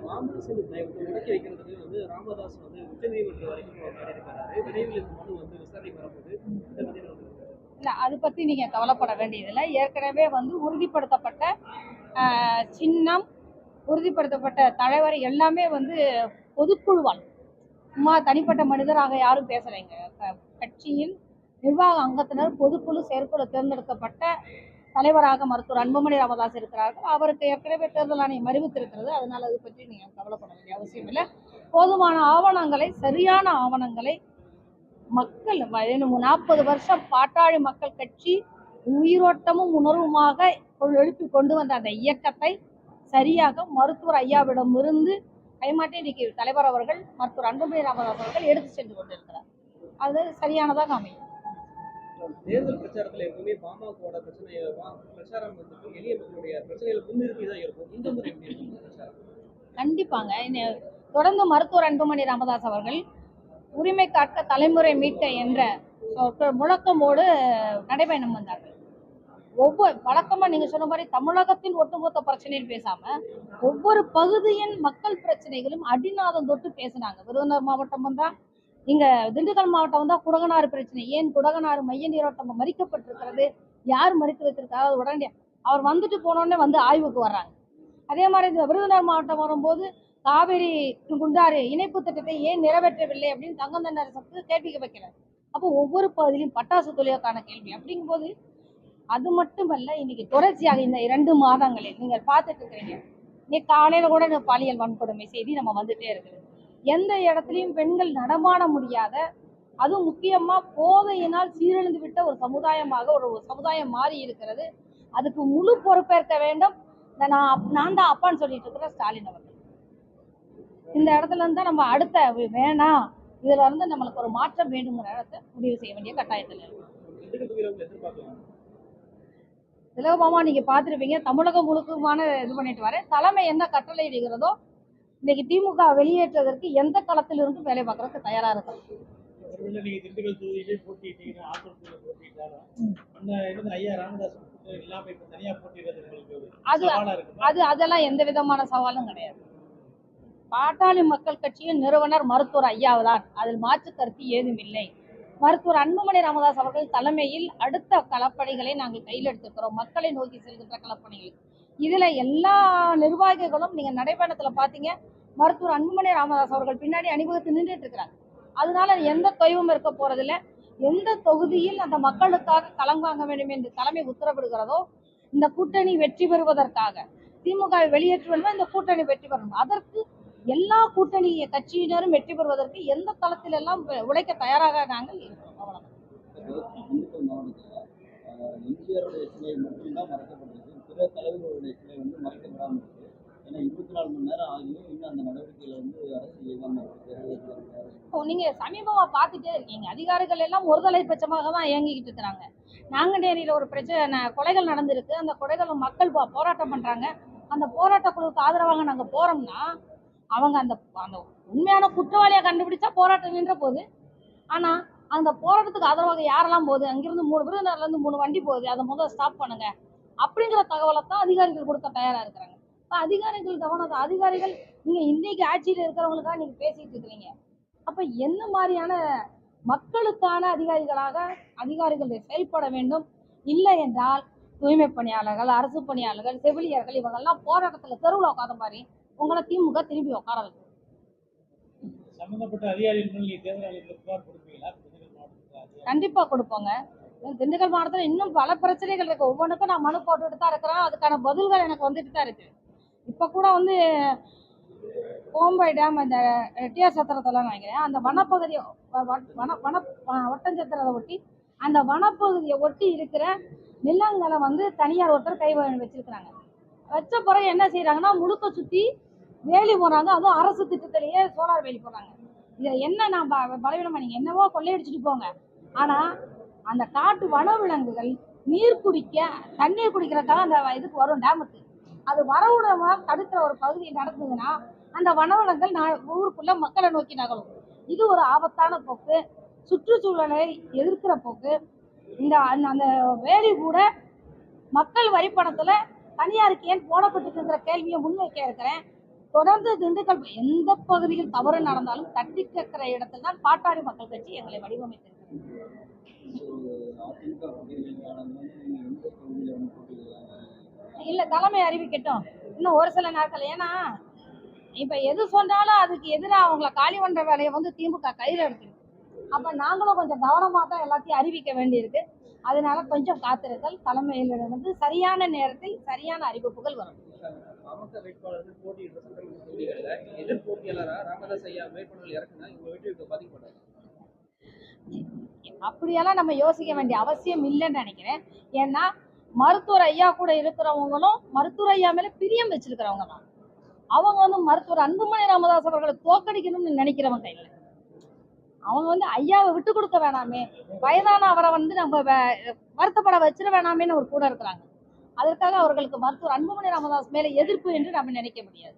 மாமனசின் முடக்கி வைக்கிறதுக்கு வந்து ராமதாஸ் வந்து உச்சநீதிமன்றம் வரைக்கும் போராடிருக்கிறாரு. விரைவில் இந்த மனு வந்து விசாரணைக்கு வரப்போகுது. இதை பத்தி என்ன சொல்றீங்க? இல்லை, அது பற்றி நீங்கள் கவலைப்பட வேண்டியதில்லை. ஏற்கனவே வந்து உறுதிப்படுத்தப்பட்ட சின்னம், உறுதிப்படுத்தப்பட்ட தலைவர் எல்லாமே வந்து பொதுக்குழுவால், சும்மா தனிப்பட்ட மனிதராக யாரும் பேசலைங்க. கட்சியின் நிர்வாக அங்கத்தினர் பொதுக்குழு செயற்குழு தேர்ந்தெடுக்கப்பட்ட தலைவராக மருத்துவர் அன்புமணி ராமதாஸ் இருக்கிறார்கள். அவருக்கு ஏற்கனவே தேர்தல் ஆணையம் அறிவித்திருக்கிறது. அதனால் அது பற்றி நீங்கள் கவலைப்பட வேண்டிய அவசியம் இல்லை. போதுமான ஆவணங்களை, சரியான ஆவணங்களை மக்கள் 40 வருஷம் பாட்டாளி மக்கள் கட்சி உயிரோட்டமும் உணர்வுமாக எழுப்பி கொண்டு வந்த அந்த இயக்கத்தை சரியாக மருத்துவர் ஐயாவிடம் இருந்து கைமாட்டி இன்னைக்கு தலைவர் அவர்கள் மருத்துவர் அன்புமணி ராமதாஸ் அவர்கள் எடுத்து சென்று கொண்டிருக்கிறார். அது சரியானதாக அமையும். தேர்தல் பிரச்சாரத்தில் எப்பவுமே பாமகவோட பிரச்சாரம் வந்து எளிய மக்களுடைய பிரச்சனைகளை முன்னிறுத்தி தான் இருக்கும். இந்த முறை எப்படி இருக்கும் பிரச்சாரம்? கண்டிப்பாங்க. தொடர்ந்து மருத்துவர் அன்புமணி ராமதாஸ் அவர்கள் உரிமை காக்க தலைமுறை மீட்க என்ற முழக்கமோடு நடைபயணம் வந்தார்கள். வழக்கமா நீங்க சொன்ன மாதிரி தமிழகத்தின் ஒட்டுமொத்த பிரச்சனைன்னு பேசாம ஒவ்வொரு பகுதியின் மக்கள் பிரச்சனைகளும் அடிநாதம் தொட்டு பேசினாங்க. விருதுநகர் மாவட்டம் வந்தா, இங்க திண்டுக்கல் மாவட்டம் வந்தா குடகனாறு பிரச்சனை, ஏன் குடகனாறு மைய நீரோட்டம் மறிக்கப்பட்டிருக்கிறது, யார் மறித்து வைத்திருக்காரு, உடனே அவர் வந்துட்டு போனோடனே வந்து ஆய்வுக்கு வர்றாங்க. அதே மாதிரி இந்த விருதுநகர் மாவட்டம் வரும்போது காவிரி குண்டாறு இணைப்பு திட்டத்தை ஏன் நிறைவேற்றவில்லை அப்படின்னு தங்கந்தண்டரசுக்கு கேள்வி வைக்கிறார். அப்போ ஒவ்வொரு பகுதியிலும் பட்டாசு தொழிலுக்கான கேள்வி. அப்படிங்கும்போது அது மட்டுமல்ல, இன்னைக்கு தொடர்ச்சியாக இந்த 2 மாதங்களில் நீங்கள் பார்த்துட்டு இருக்கிறீங்க. இன்னைக்கு காலையில கூட பாலியல் வன்கொடுமை செய்தி நம்ம வந்துட்டே இருக்குது. எந்த இடத்துலையும் பெண்கள் நடமாட முடியாத, அதுவும் முக்கியமா போதையினால் சீரழிந்து விட்ட ஒரு சமுதாயமாக ஒரு சமுதாயம் மாறி இருக்கிறது. அதுக்கு முழு பொறுப்பேற்க வேண்டும் நான் தான் அப்பான்னு சொல்லிட்டு இருக்கிற ஸ்டாலின் அவர்கள். இந்த இடத்துல இருந்து நம்ம அடுத்த வேணாம், இதுல இருந்து நம்மளுக்கு ஒரு மாற்றம் வேண்டுங்கிற இடத்தை முடிவு செய்ய வேண்டிய கட்டாயத்தில் இருக்கும். திலகபாமா நீங்க பார்த்துருப்பீங்க, தமிழகம் முழுக்கமான இது பண்ணிட்டு வர தலைமை என்ன கட்டளை இடுகிறதோ இன்னைக்கு திமுக வெளியேற்றுவதற்கு எந்த களத்தில் இருந்தும் வேலை பார்க்கறதுக்கு தயாரா இருக்கும். அதெல்லாம் எந்த விதமான சவாலும் கிடையாது. பாட்டாளி மக்கள் கட்சியின் நிறுவனர் மருத்துவர் ஐயாவுதான், அதில் மாற்று கருத்து ஏதும் இல்லை. மருத்துவர் அன்புமணி ராமதாஸ் அவர்கள் தலைமையில் அடுத்த களப்பணிகளை நாங்கள் கையில் எடுத்துக்கிறோம். மக்களை நோக்கி செல்கின்ற களப்பணிகள். இதுல எல்லா நிர்வாகிகளும் நீங்க நடைபயணத்துல பாத்தீங்க, மருத்துவர் அன்புமணி ராமதாஸ் அவர்கள் பின்னாடி அணிவகுத்து நின்றுட்டு இருக்கிறாங்க. அதனால எந்த தொய்வும் இருக்க போறதில்லை. எந்த தொகுதியில் அந்த மக்களுக்காக களம் வாங்க வேண்டும் என்று தலைமை உத்தரவிடுகிறதோ, இந்த கூட்டணி வெற்றி பெறுவதற்காக, திமுகவை வெளியேற்றுவதற்கு இந்த கூட்டணி வெற்றி பெறணும். அதற்கு எல்லா கூட்டணி கட்சியினரும் வெற்றி பெறுவதற்கு எந்த தளத்தில் எல்லாம் உழைக்க தயாராக நாங்கள் இருக்கிறோம். எம்ஜிஆருடைய சிலை மட்டும்தான் மறைக்கப்பட்டிருக்கு, பிற தலைவர்களுடைய சிலை வந்து மறைக்கப்படாமல் இருக்கு. ஏன்னா 24 மணி நேரம் ஆகியும் இன்னும் அந்த நடவடிக்கையில வந்து அரசு இயங்காம இருக்கு. நீங்க சமீபமா பார்த்துட்டே இருக்கீங்க, அதிகாரிகள் எல்லாம் ஒருதலை பட்சமாக தான் இயங்கிக்கிட்டு இருக்கிறாங்க. நாங்குநேரியில ஒரு பிரச்சனை, கொலைகள் நடந்திருக்கு. அந்த கொலைகள் மக்கள் போராட்டம் பண்றாங்க. அந்த போராட்ட குழுவுக்கு ஆதரவாக நாங்க போறோம்னா அவங்க அந்த உண்மையான குற்றவாளியை கண்டுபிடிச்சா போராட்டம் நின்ற போகுது. ஆனா அந்த போராட்டத்துக்கு ஆதரவாக யாரெல்லாம் போகுது, அங்கிருந்து 3 விருதுநகர்ல இருந்து 3 வண்டி போகுது, அதை முதல்ல ஸ்டாப் பண்ணுங்க அப்படிங்கிற தகவலை தான் அதிகாரிகள் கொடுக்க தயாரா இருக்கிறாங்க. அதிகாரிகள் கவனம், அதிகாரிகள் நீங்க இன்னைக்கு ஆட்சியில் இருக்கிறவங்களுக்காக நீங்க பேசிட்டு இருக்கிறீங்க. அப்ப என்ன மாதிரியான மக்களுக்கான அதிகாரிகள் செயல்பட வேண்டும். இல்லை என்றால் தூய்மை பணியாளர்கள், அரசு பணியாளர்கள், செவிலியர்கள் இவங்கெல்லாம் போராட்டத்துல தெருவில் உட்காத மாதிரி உங்களை திமுக திரும்பி உட்கார வைக்கும். கண்டிப்பா கொடுப்போங்க. திண்டுக்கல் மாவட்டத்தில் இன்னும் பல பிரச்சனைகள் இருக்கு. ஒவ்வொன்றுக்கும் நான் மனு போட்டுட்டு தான் இருக்கிறேன். அதுக்கான பதில்கள் எனக்கு வந்துட்டு தான் இருக்கு. இப்ப கூட வந்து கோம்பை டேம், இந்த ரெட்டியார் சத்திரத்தில் நினைக்கிறேன், அந்த வனப்பகுதியை ஒட்டஞ்சத்திரத்தை ஒட்டி அந்த வனப்பகுதியை ஒட்டி இருக்கிற நிலங்களை வந்து தனியார் ஒருத்தர் கை வச்சிருக்கிறாங்க. வச்ச பிறகு என்ன செய்யறாங்கன்னா, முழுக்க சுத்தி வேலி போடுறாங்க. அதுவும் அரசு திட்டத்திலேயே சோலார் வேலி போடுறாங்க. இதுல என்ன நான் பலவீனமா, நீங்க என்னவோ கொள்ளையடிச்சுட்டு போங்க, ஆனா அந்த காட்டு வனவிலங்குகள் தண்ணீர் குடிக்கிறதுக்காக அந்த இதுக்கு வரும், டேமுக்கு. அது வரவுடமா தடுக்கிற ஒரு பகுதி நடந்ததுன்னா அந்த வனவிலங்குகள் ஊருக்குள்ள மக்களை நோக்கி நகரும். இது ஒரு ஆபத்தான போக்கு, சுற்றுச்சூழலை எதிர்க்கிற போக்கு. இந்த அந்த வேலி கூட மக்கள் வரிப்பணத்துல தனியாருக்கு ஏன் போடப்பட்டிருக்கிற கேள்வியை முன்வைக்க இருக்கிறேன். தொடர்ந்து திண்டுக்கல் எந்த பகுதியில் தவறு நடந்தாலும் தட்டி கேட்கிற இடத்தில் தான் பாட்டாளி மக்கள் கட்சி எங்களை வடிவமைத்திருக்கிறது. அதிமுக பகுதிகளுக்கான நீங்க எந்த பகுதியில் வந்து போட்டியிடலாம்? இல்ல, தலைமை அறிவிக்கட்டும் இன்னும் ஒரு சில நாட்கள். ஏன்னா இப்ப எது சொன்னாலும் அதுக்கு எதிராக அவங்கள காலி பண்ற வேலையை வந்து திமுக கையில எடுத்துருக்கு. அப்ப நாங்களும் கொஞ்சம் கவனமா தான் எல்லாத்தையும் அறிவிக்க வேண்டியிருக்கு. அதனால கொஞ்சம் காத்திருத்தல். தலைமையில் வந்து சரியான நேரத்தில் சரியான அறிவிப்புகள் வரும். பாமக வேட்பாளர்கள் போட்டியிட்ட சட்டமன்ற தொகுதிகளில் எதிர் போட்டியாளராக ராமதாஸ் ஐயா வேட்பாளர்கள் இறக்குனா இவங்க வெற்றி பாதிக்கப்படாது. அப்படியெல்லாம் நம்ம யோசிக்க வேண்டிய அவசியம் இல்லைன்னு நினைக்கிறேன். ஏன்னா மருத்துவர் ஐயா கூட இருக்கிறவங்களும் மருத்துவர் ஐயா மேல பிரியம் வச்சிருக்கிறவங்க தான். அவங்க வந்து மருத்துவர் அன்புமணி ராமதாஸ் அவர்களை தோக்கடிக்கணும்னு நினைக்கிறவங்க இல்லை. அவங்க வந்து ஐயாவை விட்டு கொடுக்க வேணாமே, வயதான அவரை வந்து நம்ம வருத்தப்பட வச்சிட வேணாமேன்னு ஒரு கூட இருக்கிறாங்க. அதற்காக அவர்களுக்கு மருத்துவர் அன்புமணி ராமதாஸ் மேல எதிர்ப்பு என்று நம்ம நினைக்க முடியாது.